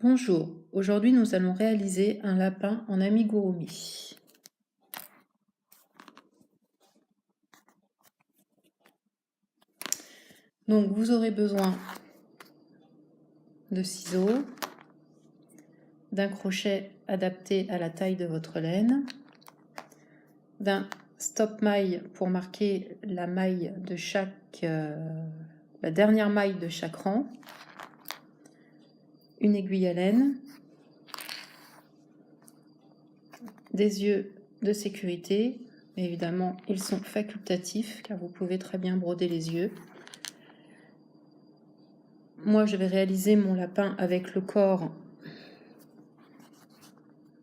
Bonjour, aujourd'hui nous allons réaliser un lapin en amigurumi. Donc vous aurez besoin de ciseaux, d'un crochet adapté à la taille de votre laine, d'un stop maille pour marquer la maille de la dernière maille de chaque rang, une aiguille à laine, des yeux de sécurité, mais évidemment ils sont facultatifs car vous pouvez très bien broder les yeux. Moi je vais réaliser mon lapin avec le corps,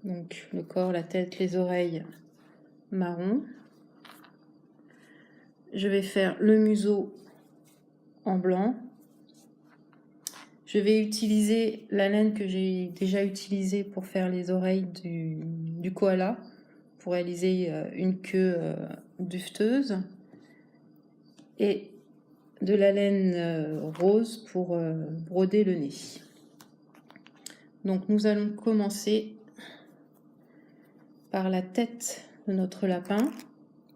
donc le corps, la tête, les oreilles marron. Je vais faire le museau en blanc. Je vais utiliser la laine que j'ai déjà utilisée pour faire les oreilles du koala, pour réaliser une queue duveteuse, et de la laine rose pour broder le nez. Donc nous allons commencer par la tête de notre lapin.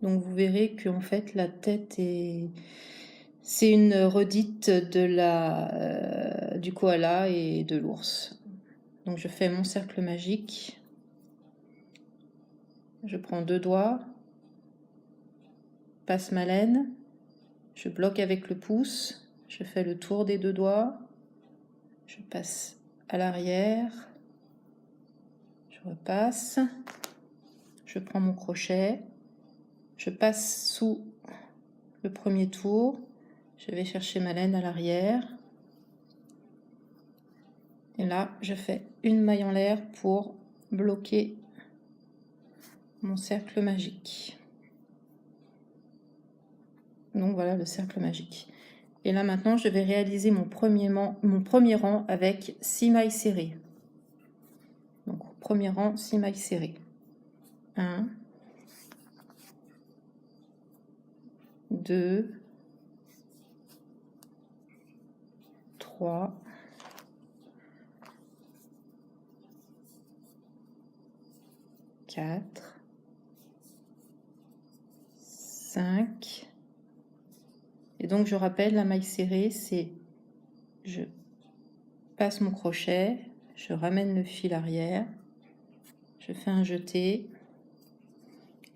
Donc vous verrez que en fait la tête c'est une redite du koala et de l'ours. Donc je fais mon cercle magique. Je prends 2 doigts, passe ma laine, je bloque avec le pouce, je fais le tour des 2 doigts, je passe à l'arrière, je repasse, je prends mon crochet, je passe sous le premier tour, je vais chercher ma laine à l'arrière, et là je fais une maille en l'air pour bloquer mon cercle magique. Donc voilà le cercle magique. Et là maintenant je vais réaliser mon premier rang avec 6 mailles serrées. Donc premier rang, 6 mailles serrées. 1, 2, 3, 4, 5. Et donc je rappelle, la maille serrée, c'est je passe mon crochet, je ramène le fil arrière, je fais un jeté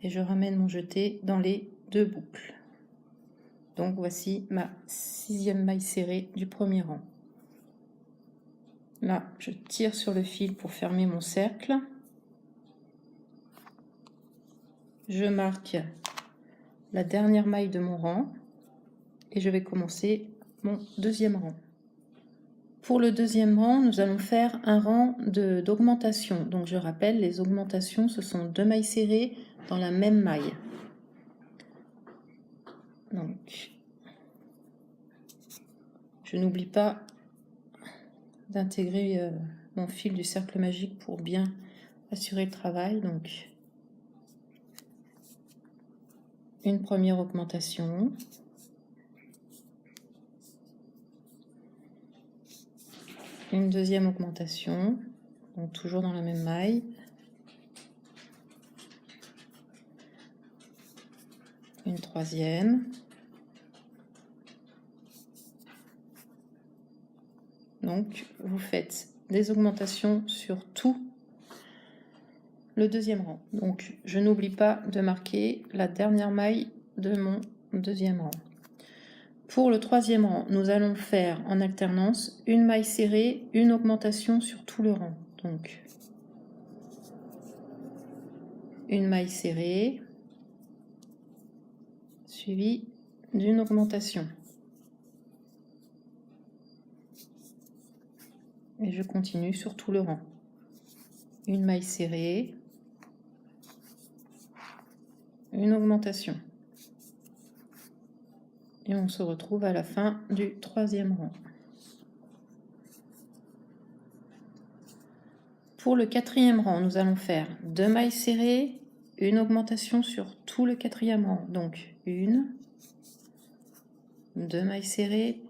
et je ramène mon jeté dans les 2 boucles. Donc voici ma 6e maille serrée du premier rang. Là, je tire sur le fil pour fermer mon cercle. Je marque la dernière maille de mon rang et je vais commencer mon 2e rang. Pour le 2e rang, nous allons faire un rang d'augmentation. Donc je rappelle, les augmentations, ce sont 2 mailles serrées dans la même maille. Donc, je n'oublie pas d'intégrer mon fil du cercle magique pour bien assurer le travail. Donc, une première augmentation. Une 2e augmentation, donc toujours dans la même maille. Une 3e. Donc, vous faites des augmentations sur tout le 2e rang. Donc, je n'oublie pas de marquer la dernière maille de mon 2e rang. Pour le 3e rang, nous allons faire en alternance une maille serrée, une augmentation sur tout le rang. Donc, une maille serrée, suivie d'une augmentation. Et je continue sur tout le rang. Une maille serrée, une augmentation. Et on se retrouve à la fin du 3e rang. Pour le 4e rang, nous allons faire 2 mailles serrées, une augmentation sur tout le 4e rang. Donc 1, 2 mailles serrées,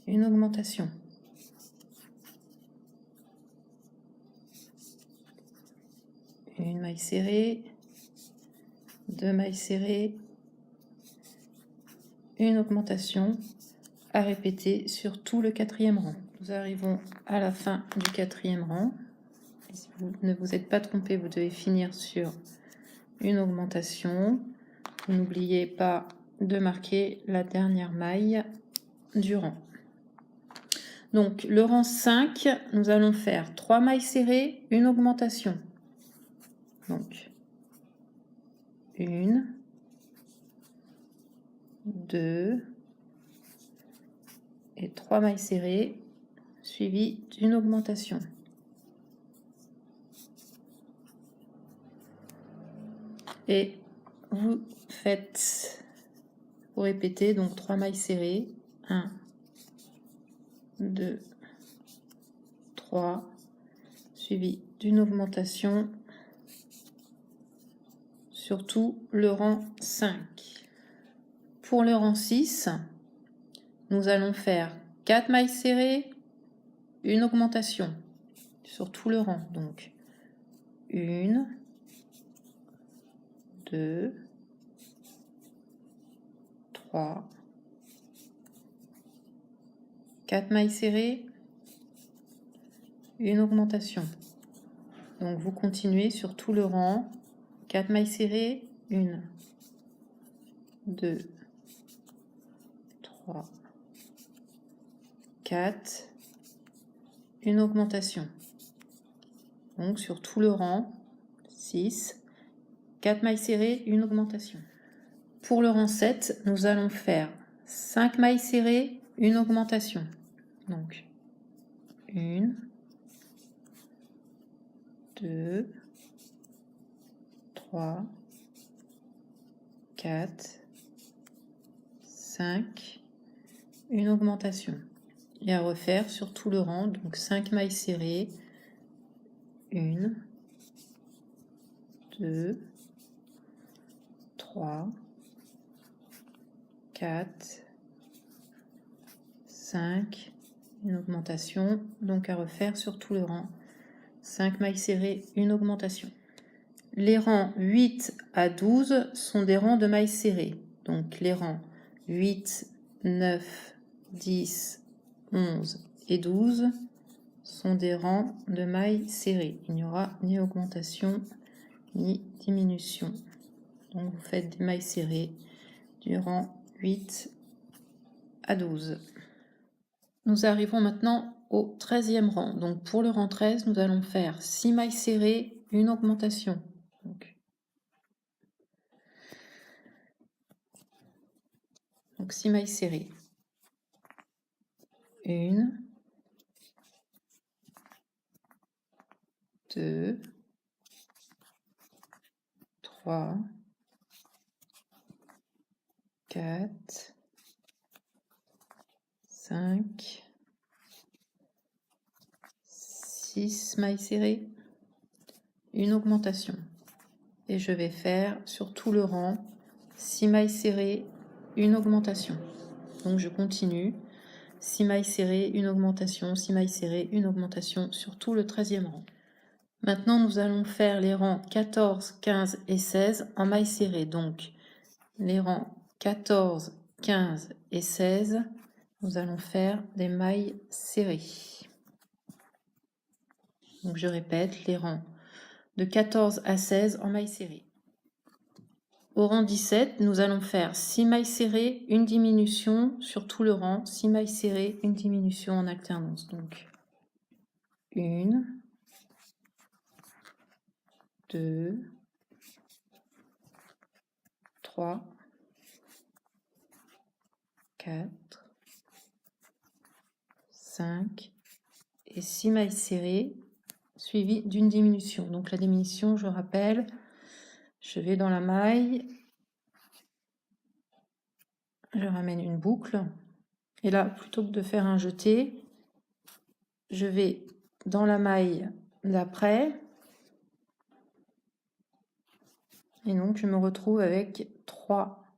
une augmentation. une maille serrée, 2 mailles serrées, une augmentation à répéter sur tout le 4e rang. Nous arrivons à la fin du 4e rang. Et si vous ne vous êtes pas trompé, vous devez finir sur une augmentation. N'oubliez pas de marquer la dernière maille du rang. Donc le rang 5, nous allons faire 3 mailles serrées, une augmentation. Donc 1, 2 et 3 mailles serrées suivies d'une augmentation. Et vous répétez donc 3 mailles serrées, 1, 2, 3, suivi d'une augmentation sur tout le rang 5. Pour le rang 6, nous allons faire 4 mailles serrées, une augmentation sur tout le rang. Donc 1, 2, 3, 4 mailles serrées, une augmentation. Donc vous continuez sur tout le rang, 4 mailles serrées, 1, 2, 3, 4, une augmentation. Donc sur tout le rang, 6, 4 mailles serrées, une augmentation. Pour le rang 7, nous allons faire 5 mailles serrées, une augmentation. Donc 1, 2, 3, 4, 5, une augmentation. Et à refaire sur tout le rang, donc 5 mailles serrées, 1, 2, 3, 4, 5, une augmentation, donc à refaire sur tout le rang, 5 mailles serrées, une augmentation. Les rangs 8 à 12 sont des rangs de mailles serrées, donc les rangs 8, 9, 10, 11 et 12 sont des rangs de mailles serrées. Il n'y aura ni augmentation ni diminution. Donc vous faites des mailles serrées du rang 8 à 12. Nous arrivons maintenant au 13e rang. Donc pour le rang 13, nous allons faire 6 mailles serrées, une augmentation. Donc 6 mailles serrées. 1, 2, 3, 4, 5, 6 mailles serrées, une augmentation. Et je vais faire sur tout le rang 6 mailles serrées, une augmentation. Donc je continue, 6 mailles serrées, une augmentation, 6 mailles serrées, une augmentation sur tout le 13e rang. Maintenant nous allons faire les rangs 14, 15 et 16 en mailles serrées. Donc les rangs 14, 15 et 16, nous allons faire des mailles serrées. Donc je répète, les rangs de 14 à 16 en mailles serrées. Au rang 17, nous allons faire 6 mailles serrées, une diminution sur tout le rang, 6 mailles serrées, une diminution en alternance. Donc 1, 2, 3, 4, 5 et 6 mailles serrées suivies d'une diminution. Donc la diminution, je rappelle, je vais dans la maille, je ramène une boucle et là, plutôt que de faire un jeté, je vais dans la maille d'après et donc je me retrouve avec 3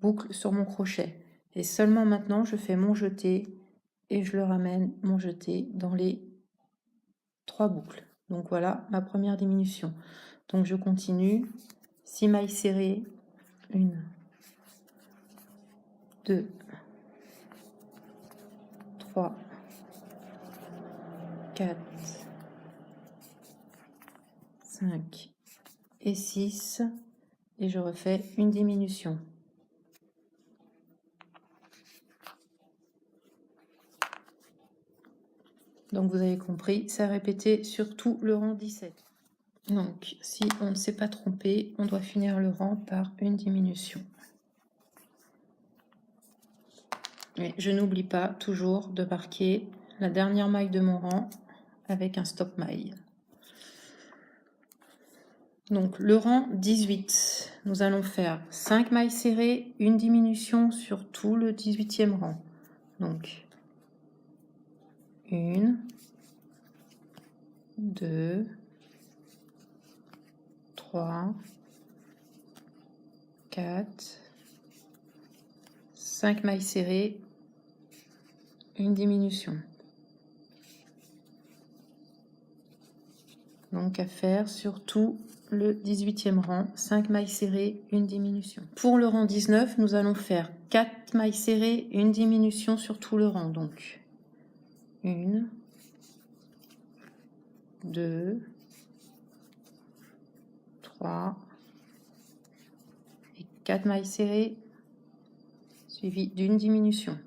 boucles sur mon crochet. Et seulement maintenant, je fais mon jeté et je le ramène, mon jeté, dans les 3 boucles. Donc voilà ma première diminution. Donc je continue. 6 mailles serrées, 1, 2, 3, 4, 5 et 6, et je refais une diminution. Donc vous avez compris, ça a répété sur tout le rang 17. Donc si on ne s'est pas trompé, on doit finir le rang par une diminution. Et je n'oublie pas toujours de marquer la dernière maille de mon rang avec un stop maille. Donc le rang 18, nous allons faire 5 mailles serrées, une diminution sur tout le 18e rang. Donc 1, 2, 3, 4, 5 mailles serrées, une diminution. Donc à faire sur tout le 18e rang, 5 mailles serrées, une diminution. Pour le rang 19, nous allons faire 4 mailles serrées, une diminution sur tout le rang. Donc 1, 2, 3 et 4 mailles serrées, suivies d'une diminution.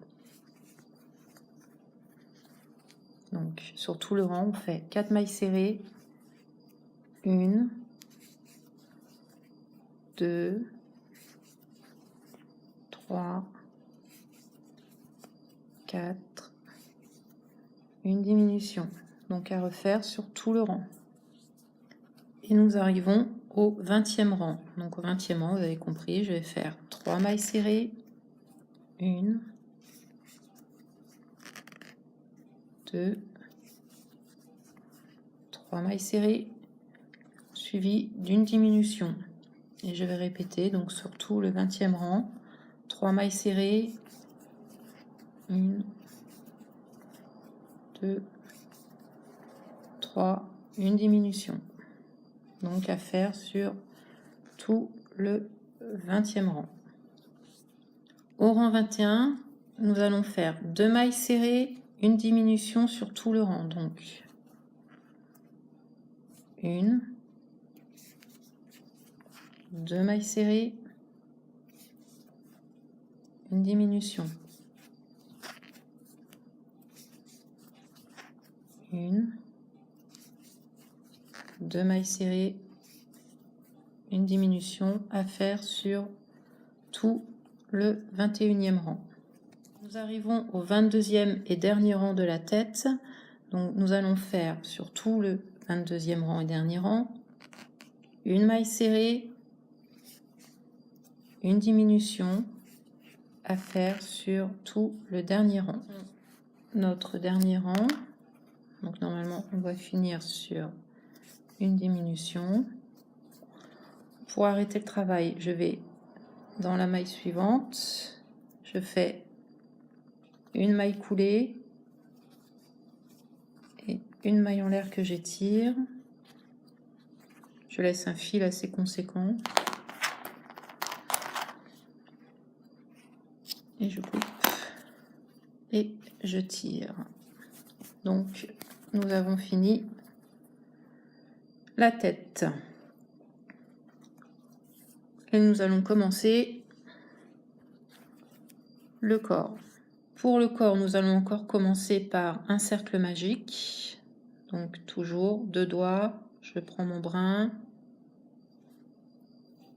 Donc sur tout le rang, on fait 4 mailles serrées, 1, 2, 3, 4, une diminution. Donc à refaire sur tout le rang. Et nous arrivons au 20e rang. Donc au 20e rang, vous avez compris, je vais faire 3 mailles serrées, 1, 2, 3 mailles serrées, suivies d'une diminution. Et je vais répéter donc sur tout le 20e rang, 3 mailles serrées, 1, 2, 3, une diminution. Donc à faire sur tout le 20e rang. Au rang 21, nous allons faire 2 mailles serrées, une diminution sur tout le rang. Donc 1, 2 mailles serrées, une diminution. 1, 2 mailles serrées, une diminution à faire sur tout le 21e rang. Nous arrivons au 22e et dernier rang de la tête. Donc nous allons faire sur tout le 22e rang et dernier rang une maille serrée, une diminution à faire sur tout le dernier rang. Notre dernier rang, donc normalement on va finir sur une diminution. Pour arrêter le travail, je vais dans la maille suivante, je fais une maille coulée et une maille en l'air que j'étire. Je laisse un fil assez conséquent et je coupe et je tire. Donc nous avons fini la tête et nous allons commencer le corps. Pour le corps, nous allons encore commencer par un cercle magique. Donc toujours 2 doigts, je prends mon brin,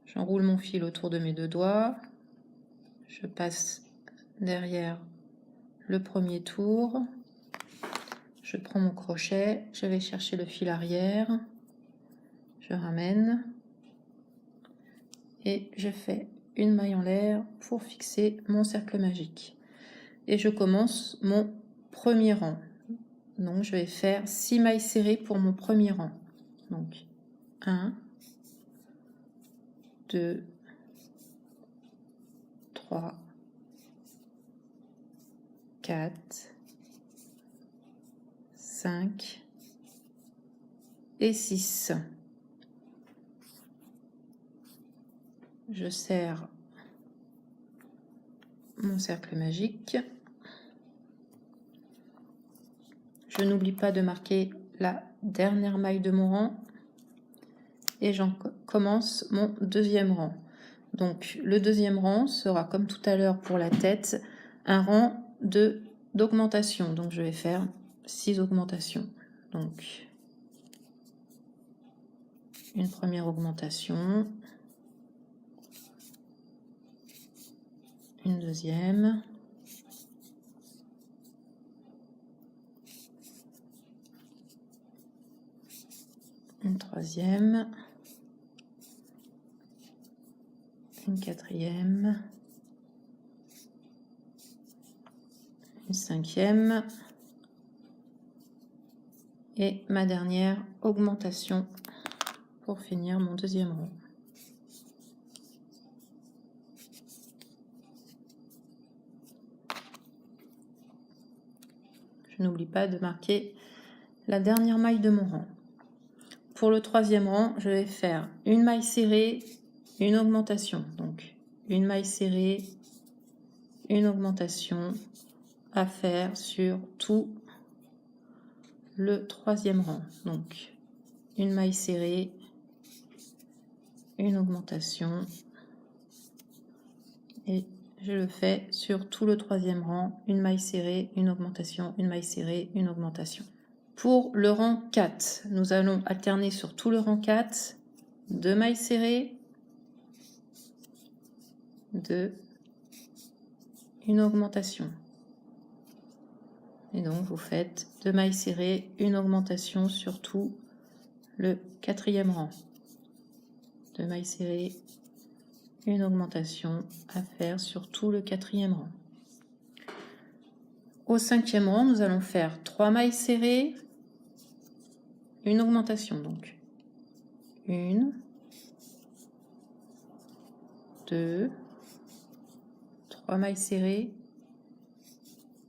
j'enroule mon fil autour de mes 2 doigts, je passe derrière le premier tour, je prends mon crochet, je vais chercher le fil arrière, je ramène et je fais une maille en l'air pour fixer mon cercle magique. Et je commence mon premier rang. Donc je vais faire 6 mailles serrées pour mon premier rang. Donc 1, 2, 3, 4, 5, et 6. Je serre mon cercle magique. Je n'oublie pas de marquer la dernière maille de mon rang et j'en commence mon deuxième rang. Donc le deuxième rang sera comme tout à l'heure pour la tête, un rang d'augmentation. Donc je vais faire 6 augmentations. Donc une première augmentation, une deuxième, une troisième, une quatrième, une cinquième et ma dernière augmentation pour finir mon deuxième rang. Je n'oublie pas de marquer la dernière maille de mon rang. Pour le troisième rang, je vais faire une maille serrée, une augmentation. Donc une maille serrée, une augmentation à faire sur tout le troisième rang. Donc une maille serrée, une augmentation et je le fais sur tout le troisième rang, une maille serrée, une augmentation, une maille serrée, une augmentation. Pour le rang 4, nous allons alterner sur tout le rang 4, 2 mailles serrées, 2, une augmentation. Et donc vous faites 2 mailles serrées, une augmentation sur tout le quatrième rang. 2 mailles serrées, une augmentation à faire sur tout le quatrième rang. Au cinquième rang, nous allons faire 3 mailles serrées, une augmentation donc. 1, 2, 3 mailles serrées,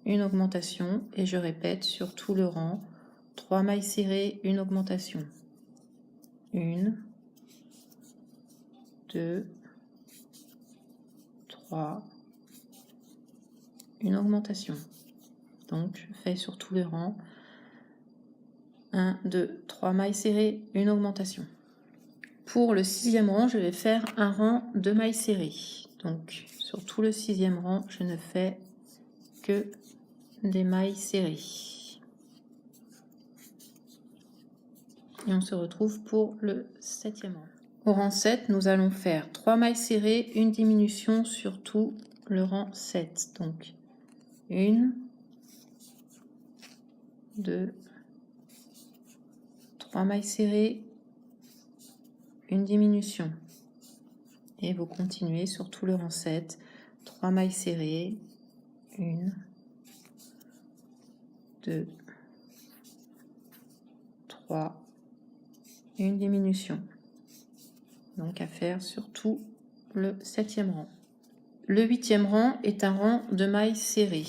une augmentation et je répète sur tout le rang, 3 mailles serrées, une augmentation. 1, 2, 3, une augmentation. Donc je fais sur tout le rang 1, 2, 3 mailles serrées, une augmentation. Pour le sixième rang, je vais faire un rang de mailles serrées. Donc sur tout le sixième rang, je ne fais que des mailles serrées. Et on se retrouve pour le septième rang. Au rang 7, nous allons faire 3 mailles serrées, une diminution sur tout le rang 7. Donc 1, 2, 3 mailles serrées, une diminution. Et vous continuez sur tout le rang 7, 3 mailles serrées, 1, 2, 3, une diminution. Donc à faire sur tout le septième rang. Le huitième rang est un rang de mailles serrées.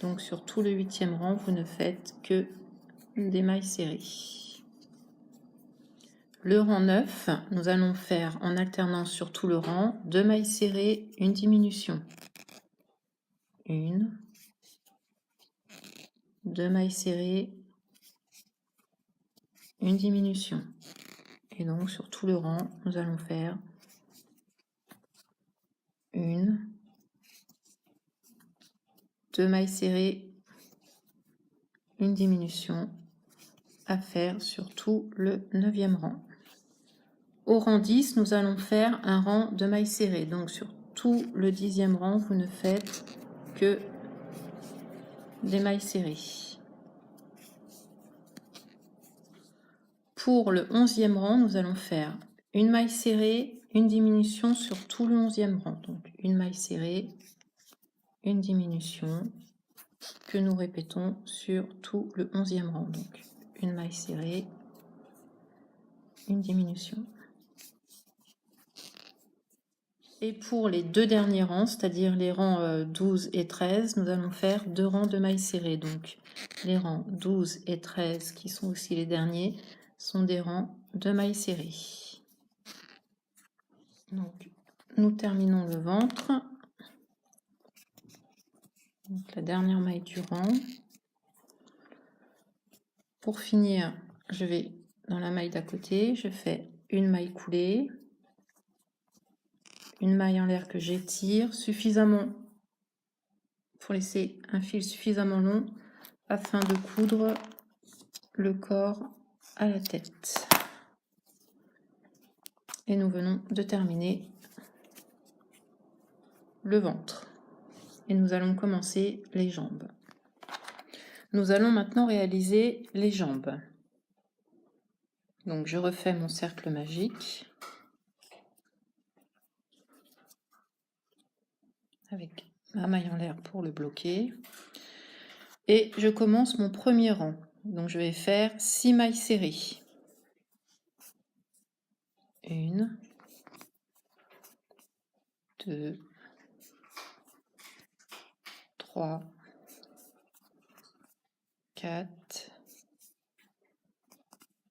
Donc sur tout le huitième rang, vous ne faites que des mailles serrées. Le rang 9, nous allons faire en alternance sur tout le rang 2 mailles serrées, une diminution. 1, 2 mailles serrées, une diminution. Et donc sur tout le rang, nous allons faire 1, 2 mailles serrées, une diminution à faire sur tout le 9e rang. Au rang 10, nous allons faire un rang de mailles serrées. Donc sur tout le 10e rang, vous ne faites que des mailles serrées. Pour le 11e rang, nous allons faire une maille serrée, une diminution sur tout le 11e rang. Donc une maille serrée, une diminution que nous répétons sur tout le 11e rang. Donc une maille serrée, une diminution. Et pour les deux derniers rangs, c'est-à-dire les rangs 12 et 13, nous allons faire 2 rangs de mailles serrées. Donc les rangs 12 et 13, qui sont aussi les derniers, sont des rangs de mailles serrées. Donc, nous terminons le ventre. Donc, la dernière maille du rang. Pour finir, je vais dans la maille d'à côté, je fais une maille coulée, une maille en l'air que j'étire suffisamment pour laisser un fil suffisamment long afin de coudre le corps à la tête. Et nous venons de terminer le ventre. Et nous allons commencer les jambes. Nous allons maintenant réaliser les jambes. Donc je refais mon cercle magique avec ma maille en l'air pour le bloquer. Et je commence mon premier rang. Donc je vais faire 6 mailles serrées. 1, 2, 3, 4,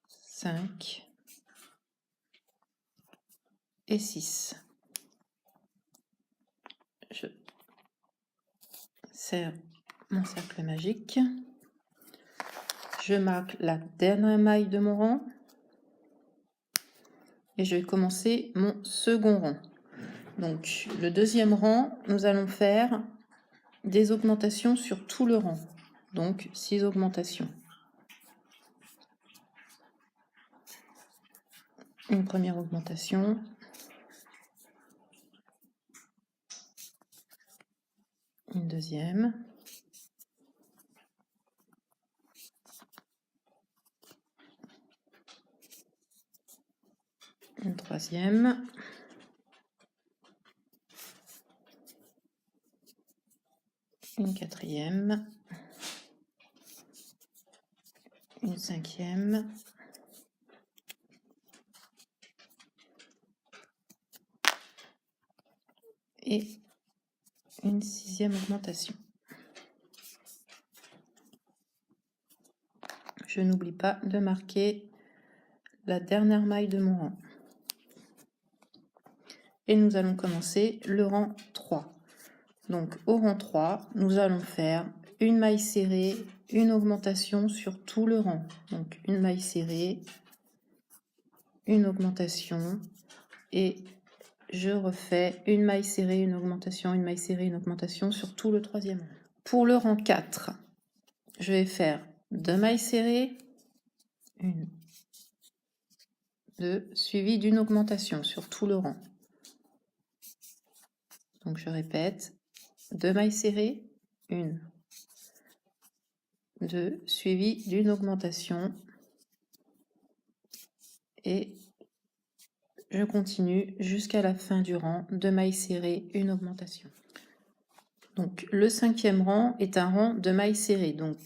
5 et 6. Je serre mon cercle magique. Je marque la dernière maille de mon rang. Et je vais commencer mon second rang. Donc le deuxième rang, nous allons faire des augmentations sur tout le rang. Donc 6 augmentations. Une première augmentation. Une deuxième. Une troisième. Une quatrième. Une cinquième. Et une sixième augmentation. Je n'oublie pas de marquer la dernière maille de mon rang. Et nous allons commencer le rang 3. Donc au rang 3, nous allons faire une maille serrée, une augmentation sur tout le rang. Donc une maille serrée, une augmentation et je refais une maille serrée, une augmentation, une maille serrée, une augmentation sur tout le troisième rang. Pour le rang 4, je vais faire 2 mailles serrées, 1, 2, suivi d'une augmentation sur tout le rang. Donc je répète, 2 mailles serrées, 1, 2, suivi d'une augmentation et je continue jusqu'à la fin du rang, 2 mailles serrées, une augmentation. Donc le 5e rang est un rang de mailles serrées. Donc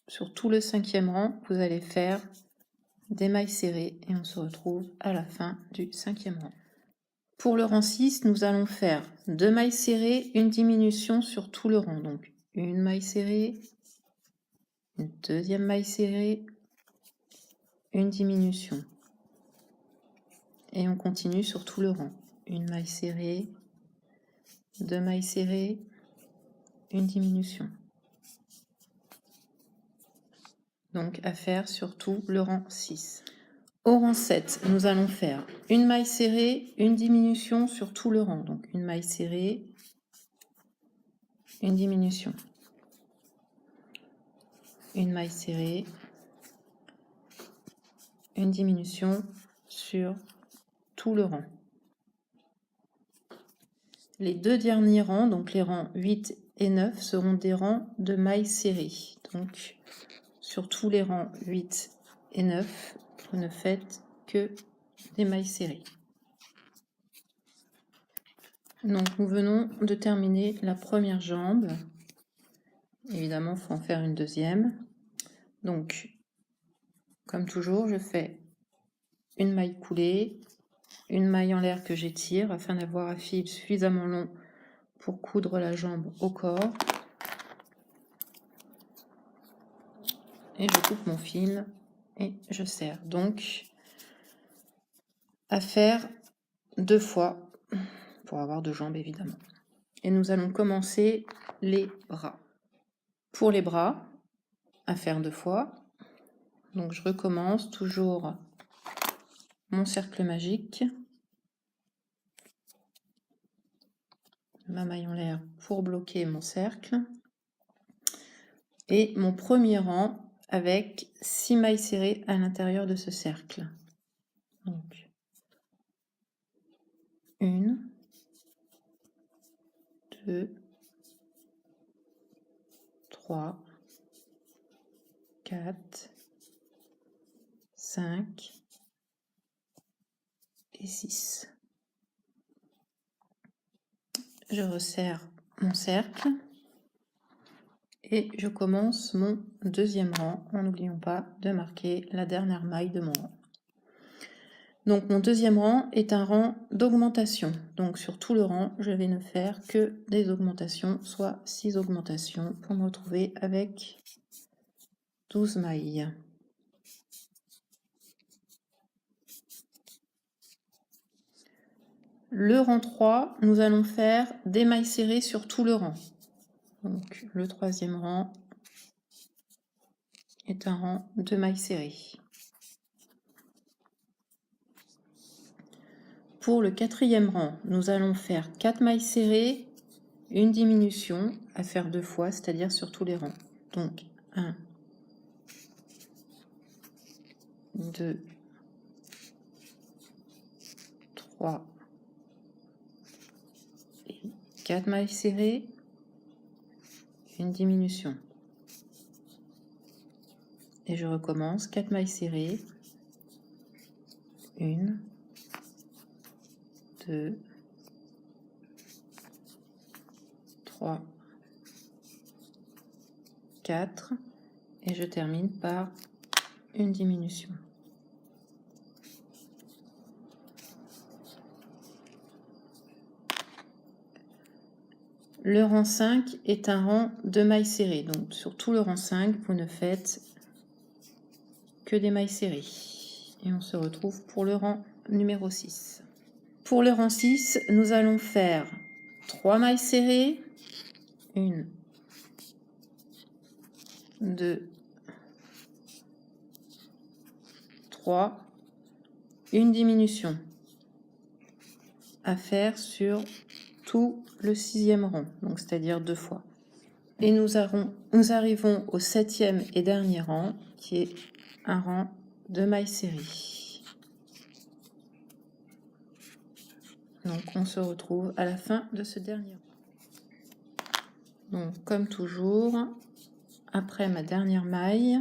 sur tout le 5e rang, vous allez faire des mailles serrées et on se retrouve à la fin du 5e rang. Pour le rang 6, nous allons faire 2 mailles serrées, une diminution sur tout le rang. Donc une maille serrée, une deuxième maille serrée, une diminution. Et on continue sur tout le rang. Une maille serrée, 2 mailles serrées, une diminution. Donc à faire sur tout le rang 6. Au rang 7, nous allons faire une maille serrée, une diminution sur tout le rang. Donc une maille serrée, une diminution. Une maille serrée, une diminution sur tout le rang. Les 2 derniers rangs, donc les rangs 8 et 9, seront des rangs de mailles serrées. Donc sur tous les rangs 8 et 9, vous ne faites que des mailles serrées. Donc nous venons de terminer la première jambe. Évidemment, il faut en faire une deuxième. Donc, comme toujours, je fais une maille coulée, une maille en l'air que j'étire afin d'avoir un fil suffisamment long pour coudre la jambe au corps. Et je coupe mon fil et je serre. Donc, à faire 2 fois pour avoir 2 jambes évidemment. Et nous allons commencer les bras. Pour les bras, à faire 2 fois. Donc je recommence toujours mon cercle magique, ma maille en l'air pour bloquer mon cercle, et mon premier rang avec 6 mailles serrées à l'intérieur de ce cercle. Donc 1, 2, 3, 4, 5 et 6. Je resserre mon cercle et je commence mon deuxième rang en n'oubliant pas de marquer la dernière maille de mon rang. Donc mon deuxième rang est un rang d'augmentation. Donc sur tout le rang, je vais ne faire que des augmentations, soit 6 augmentations pour me retrouver avec 12 mailles. Le rang 3, nous allons faire des mailles serrées sur tout le rang. Donc le troisième rang est un rang de mailles serrées. Pour le quatrième rang, nous allons faire 4 mailles serrées, une diminution à faire 2 fois, c'est-à-dire sur tous les rangs. Donc 1, 2, 3 et 4 mailles serrées, une diminution. Et je recommence 4 mailles serrées, 1, 2, 3, 4 et je termine par une diminution. Le rang 5 est un rang de mailles serrées. Donc sur tout le rang 5, vous ne faites que des mailles serrées. Et on se retrouve pour le rang numéro 6. Pour le rang 6, nous allons faire 3 mailles serrées, 1, 2, 3, une diminution à faire sur tout le 6e rang, donc c'est-à-dire 2 fois. Et nous arrivons au 7e et dernier rang, qui est un rang de mailles serrées. Donc on se retrouve à la fin de ce dernier rang. Donc comme toujours, après ma dernière maille,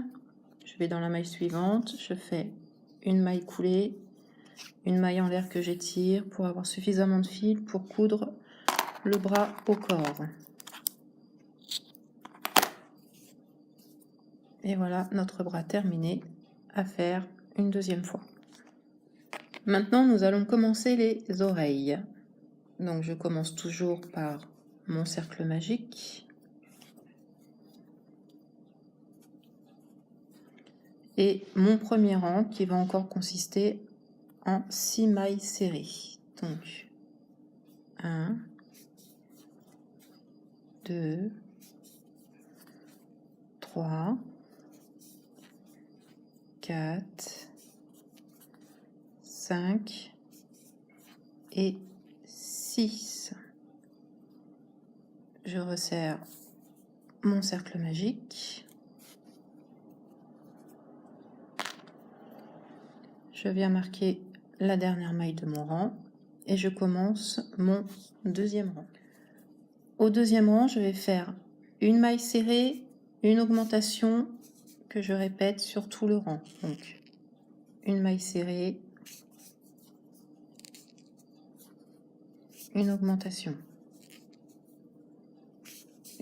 je vais dans la maille suivante, je fais une maille coulée, une maille en l'air que j'étire pour avoir suffisamment de fil pour coudre le bras au corps. Et voilà notre bras terminé à faire une deuxième fois. Maintenant, nous allons commencer les oreilles. Donc, je commence toujours par mon cercle magique. Et mon premier rang qui va encore consister en 6 mailles serrées. Donc, 1, 2, 3, 4, 5 et 6. Je resserre mon cercle magique. Je viens marquer la dernière maille de mon rang et je commence mon deuxième rang. Au deuxième rang, je vais faire une maille serrée, une augmentation que je répète sur tout le rang. Donc, une maille serrée, une augmentation,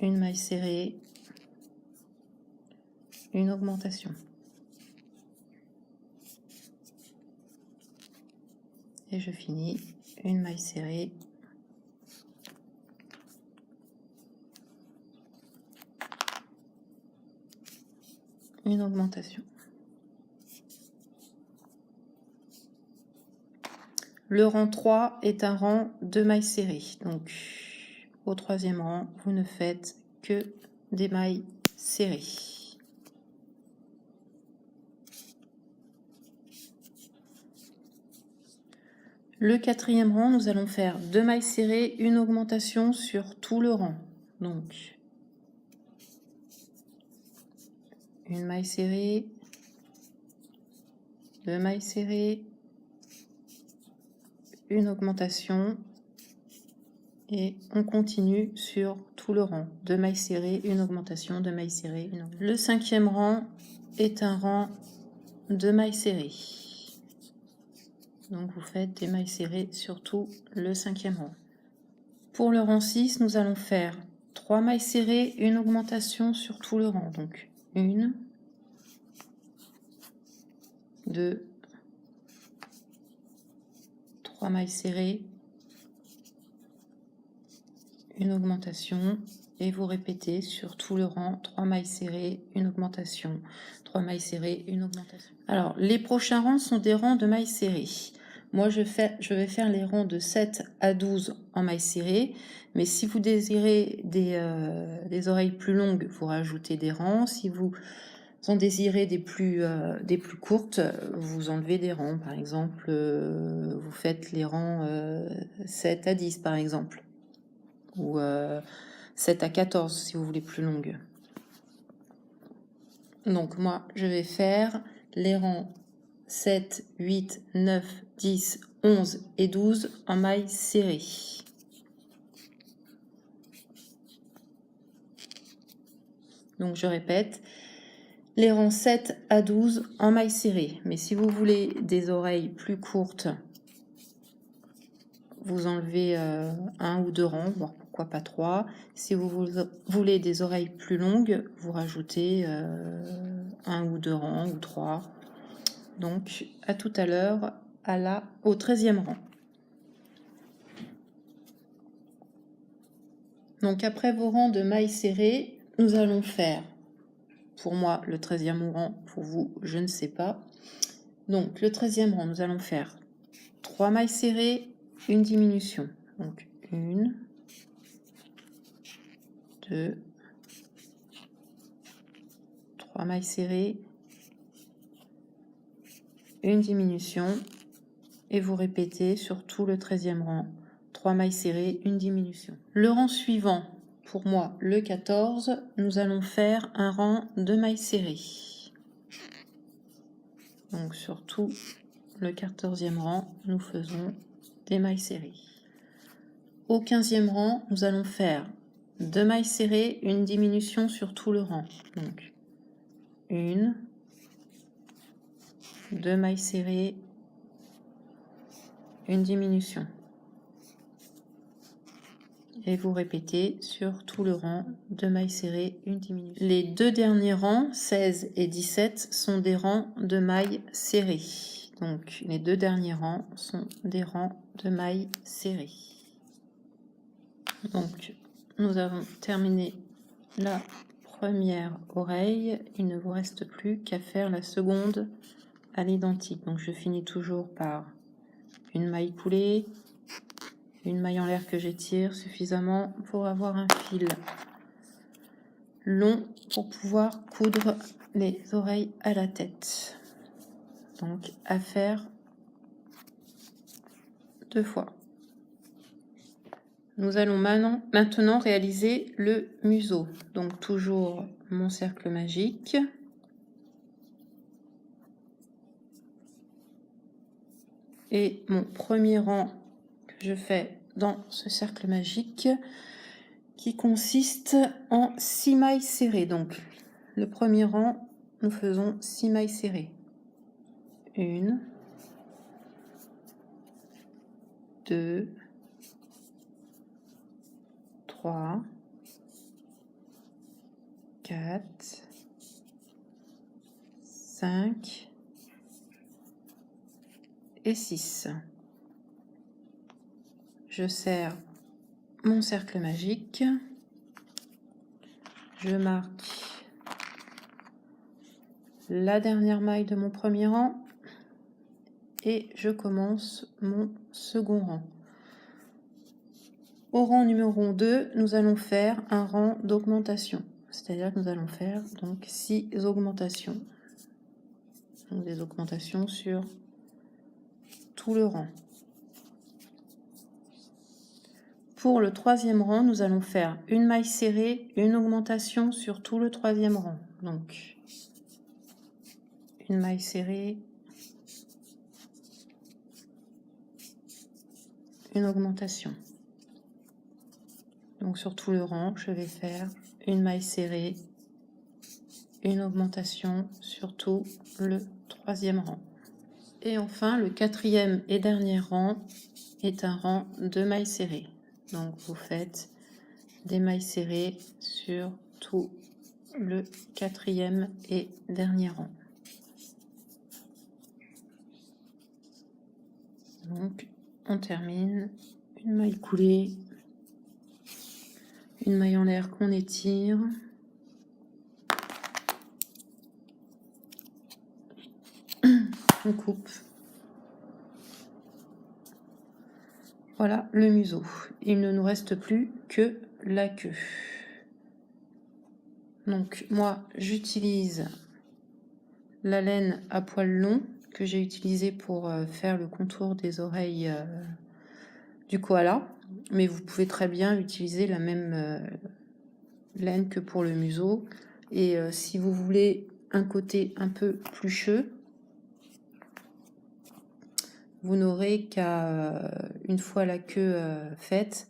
une maille serrée, une augmentation. Et je finis une maille serrée, une augmentation. Le rang 3 est un rang de mailles serrées. Donc, au troisième rang, vous ne faites que des mailles serrées. Le quatrième rang, nous allons faire 2 mailles serrées, une augmentation sur tout le rang. Donc, une maille serrée, 2 mailles serrées, une augmentation et on continue sur tout le rang. 2 mailles serrées, une augmentation, 2 mailles serrées. Le cinquième rang est un rang de mailles serrées. Donc vous faites des mailles serrées sur tout le cinquième rang. Pour le rang 6, nous allons faire 3 mailles serrées, une augmentation sur tout le rang. Donc 1, 2, 3 mailles serrées, une augmentation et vous répétez sur tout le rang 3 mailles serrées, une augmentation, 3 mailles serrées, une augmentation. Alors les prochains rangs sont des rangs de mailles serrées. Moi je vais faire les rangs de 7 à 12 en mailles serrées, mais si vous désirez des oreilles plus longues, vous rajoutez des rangs. Si vous en désirez des plus courtes, vous enlevez des rangs. Par exemple, vous faites les rangs 7 à 10 par exemple, ou 7 à 14 si vous voulez plus longue. Donc moi je vais faire les rangs 7, 8, 9, 10, 11 et 12 en mailles serrées. Donc je répète, les rangs 7 à 12 en mailles serrées. Mais si vous voulez des oreilles plus courtes, vous enlevez un ou deux rangs, voire pourquoi pas 3. Si vous voulez des oreilles plus longues, vous rajoutez un ou deux rangs ou 3. Donc à tout à l'heure au 13e rang. Donc après vos rangs de mailles serrées, nous allons faire, pour moi le 13e rang, pour vous je ne sais pas. Donc le 13e rang, nous allons faire 3 mailles serrées, une diminution. Donc 1, 2, 3 mailles serrées, une diminution et vous répétez sur tout le 13e rang 3 mailles serrées, une diminution. Le rang suivant, pour moi le 14, nous allons faire un rang de mailles serrées. Donc sur tout le 14e rang, nous faisons des mailles serrées. Au 15e rang, nous allons faire 2 mailles serrées, une diminution sur tout le rang. Donc 1, 2 mailles serrées, une diminution. Et vous répétez sur tout le rang 2 mailles serrées, une diminution. Les deux derniers rangs, 16 et 17, sont des rangs de mailles serrées. Donc les deux derniers rangs sont des rangs de mailles serrées. Donc nous avons terminé la première oreille. Il ne vous reste plus qu'à faire la seconde à l'identique. Donc je finis toujours par une maille coulée, une maille en l'air que j'étire suffisamment pour avoir un fil long pour pouvoir coudre les oreilles à la tête. Donc à faire 2 fois. Nous allons maintenant réaliser le museau. Donc toujours mon cercle magique. Et mon premier rang que je fais dans ce cercle magique qui consiste en 6 mailles serrées. Donc le premier rang, nous faisons 6 mailles serrées. 1, 2, 3, 4, 5 et 6. Je serre mon cercle magique. Je marque la dernière maille de mon premier rang et je commence mon second rang. Au rang numéro 2, nous allons faire un rang d'augmentation. C'est-à-dire que nous allons faire donc 6 augmentations. Donc des augmentations sur tout le rang. Pour le troisième rang, nous allons faire une maille serrée, une augmentation sur tout le troisième rang. Donc, une maille serrée, une augmentation. Donc, sur tout le rang, je vais faire une maille serrée, une augmentation sur tout le troisième rang. Et enfin, le quatrième et dernier rang est un rang de mailles serrées. Donc, vous faites des mailles serrées sur tout le quatrième et dernier rang. Donc, on termine une maille coulée, une maille en l'air qu'on étire, on coupe. Voilà le museau. Il ne nous reste plus que la queue. Donc, moi, j'utilise la laine à poil long que j'ai utilisée pour faire le contour des oreilles du koala. Mais vous pouvez très bien utiliser la même laine que pour le museau. Et si vous voulez un côté un peu plucheux, vous n'aurez qu'à, une fois la queue faite,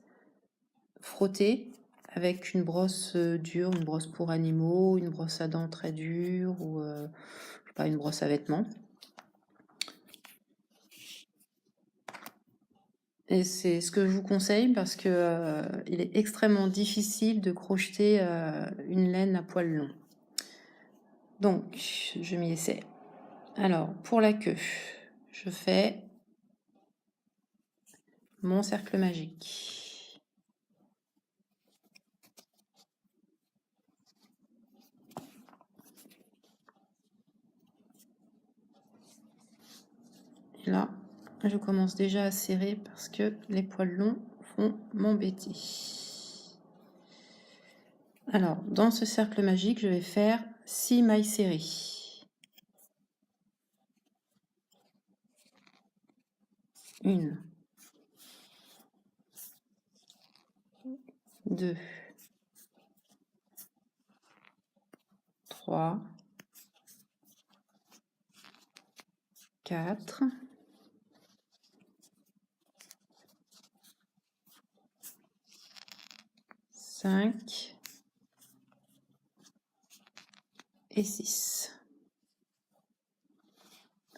frotter avec une brosse dure, une brosse pour animaux, une brosse à dents très dure ou je sais pas, une brosse à vêtements. Et c'est ce que je vous conseille parce que il est extrêmement difficile de crocheter une laine à poil long. Donc, je m'y essaie. Alors, pour la queue, je fais mon cercle magique. Et là, je commence déjà à serrer parce que les poils longs vont m'embêter. Alors, dans ce cercle magique, je vais faire 6 mailles serrées. 1, 2, 3, 4, 5 et 6.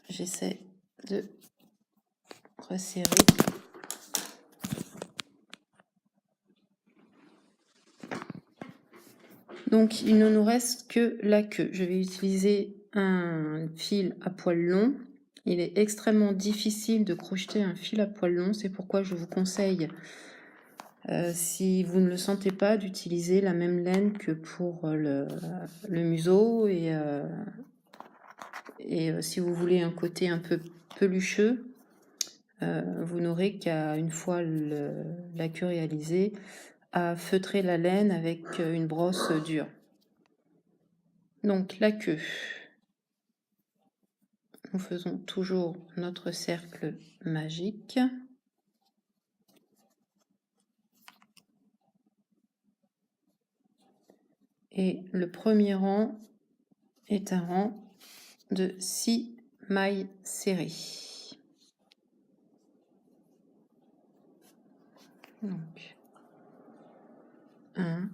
J'essaie de resserrer. Donc, il ne nous reste que la queue. Je vais utiliser un fil à poil long. Il est extrêmement difficile de crocheter un fil à poil long. C'est pourquoi je vous conseille, si vous ne le sentez pas, d'utiliser la même laine que pour le museau. Et si vous voulez un côté un peu pelucheux, vous n'aurez qu'à, une fois la queue réalisée, à feutrer la laine avec une brosse dure. Donc la queue, nous faisons toujours notre cercle magique. Et le premier rang est un rang de 6 mailles serrées. Donc 1,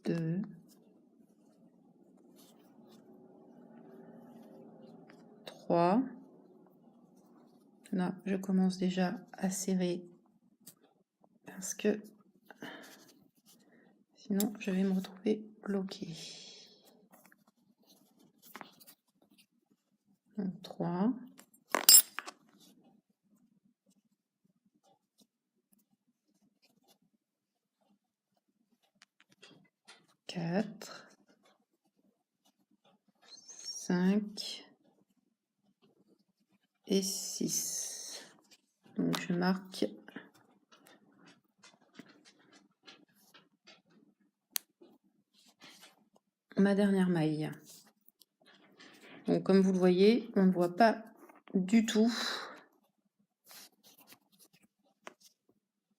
2, 3. Là, je commence déjà à serrer parce que sinon je vais me retrouver bloquée. Donc 3. 4, 5 et 6. Donc je marque ma dernière maille. Donc comme vous le voyez, on ne voit pas du tout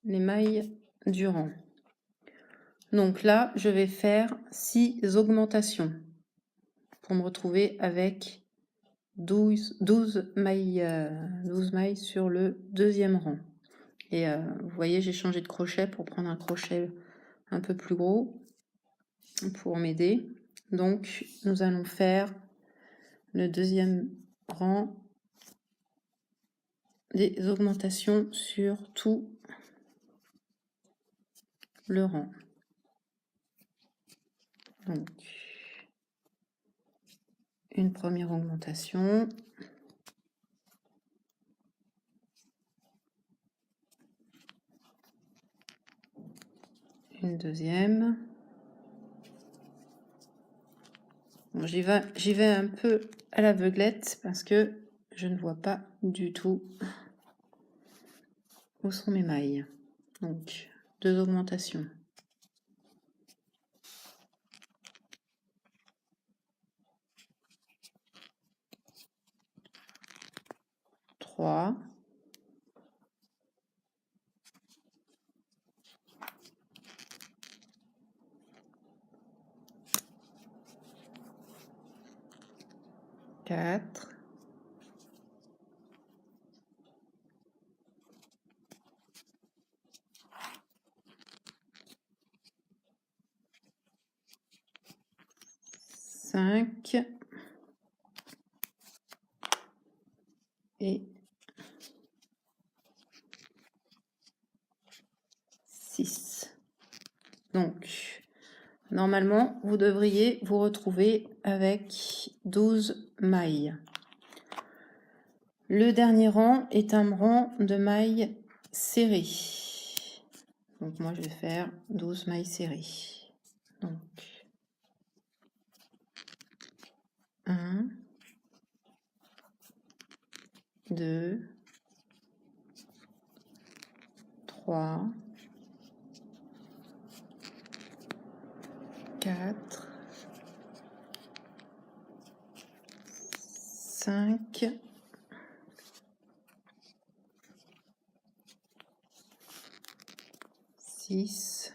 les mailles du rang. Donc là, je vais faire 6 augmentations pour me retrouver avec 12 mailles sur le deuxième rang. Et vous voyez, j'ai changé de crochet pour prendre un crochet un peu plus gros pour m'aider. Donc, nous allons faire le deuxième rang des augmentations sur tout le rang. Donc, une première augmentation. Une deuxième. Bon, j'y vais un peu à l'aveuglette parce que je ne vois pas du tout où sont mes mailles. Donc, 2 augmentations. 3. 4. 5 et 6. Donc, normalement, vous devriez vous retrouver avec 12 mailles. Le dernier rang est un rang de mailles serrées. Donc, moi, je vais faire 12 mailles serrées. Donc, 1, 2, 3, 4, 5, 6,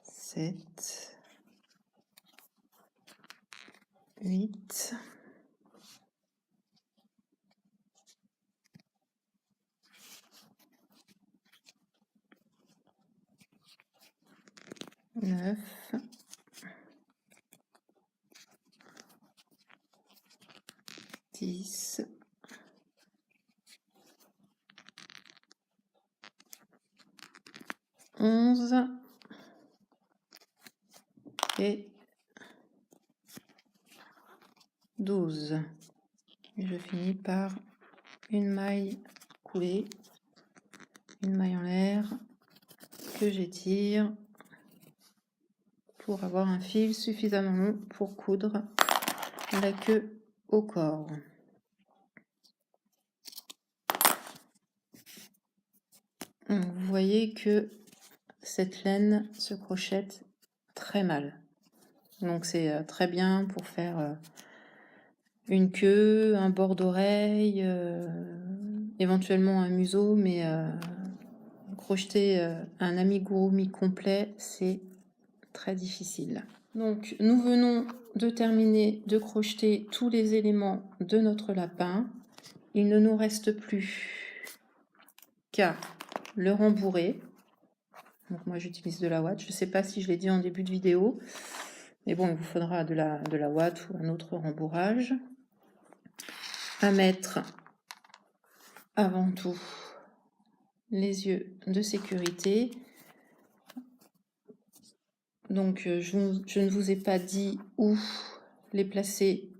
7, 8, 9, 10, 11 et 12. Et je finis par une maille coulée, une maille en l'air que j'étire pour avoir un fil suffisamment long pour coudre la queue au corps. Donc, vous voyez que cette laine se crochette très mal. Donc c'est très bien pour faire une queue, un bord d'oreille, éventuellement un museau, mais crocheter un amigurumi complet, c'est très difficile. Donc nous venons de terminer de crocheter tous les éléments de notre lapin. Il ne nous reste plus qu'à le rembourrer. Donc moi j'utilise de la ouate. Je ne sais pas si je l'ai dit en début de vidéo, mais bon, il vous faudra de la ouate ou un autre rembourrage. À mettre avant tout les yeux de sécurité. Donc je ne vous ai pas dit où les placer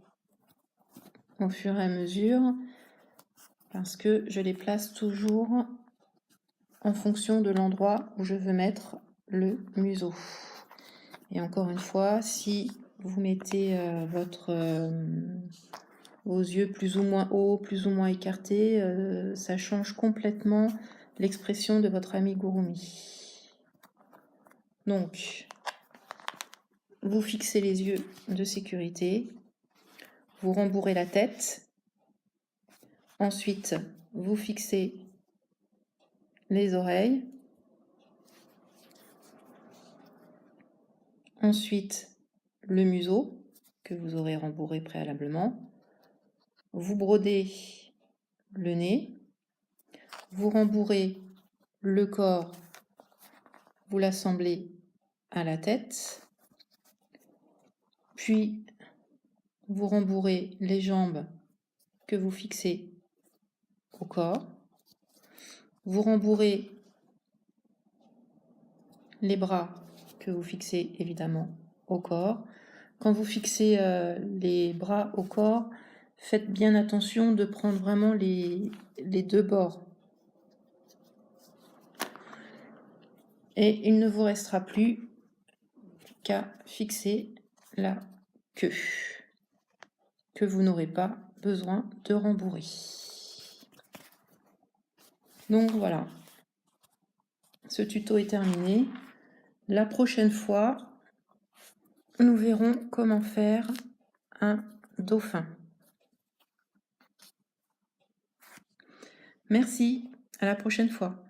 au fur et à mesure parce que je les place toujours en fonction de l'endroit où je veux mettre le museau. Et encore une fois, si vous mettez vos yeux plus ou moins hauts, plus ou moins écartés, ça change complètement l'expression de votre amigurumi. Donc, vous fixez les yeux de sécurité, vous rembourrez la tête, ensuite vous fixez les oreilles, ensuite le museau que vous aurez rembourré préalablement, vous brodez le nez, vous rembourrez le corps, vous l'assemblez à la tête, puis vous rembourrez les jambes que vous fixez au corps, vous rembourrez les bras que vous fixez évidemment au corps. Quand vous fixez les bras au corps, faites bien attention de prendre vraiment les deux bords. Et il ne vous restera plus qu'à fixer la queue, que vous n'aurez pas besoin de rembourrer. Donc voilà, ce tuto est terminé. La prochaine fois, nous verrons comment faire un dauphin. Merci, à la prochaine fois.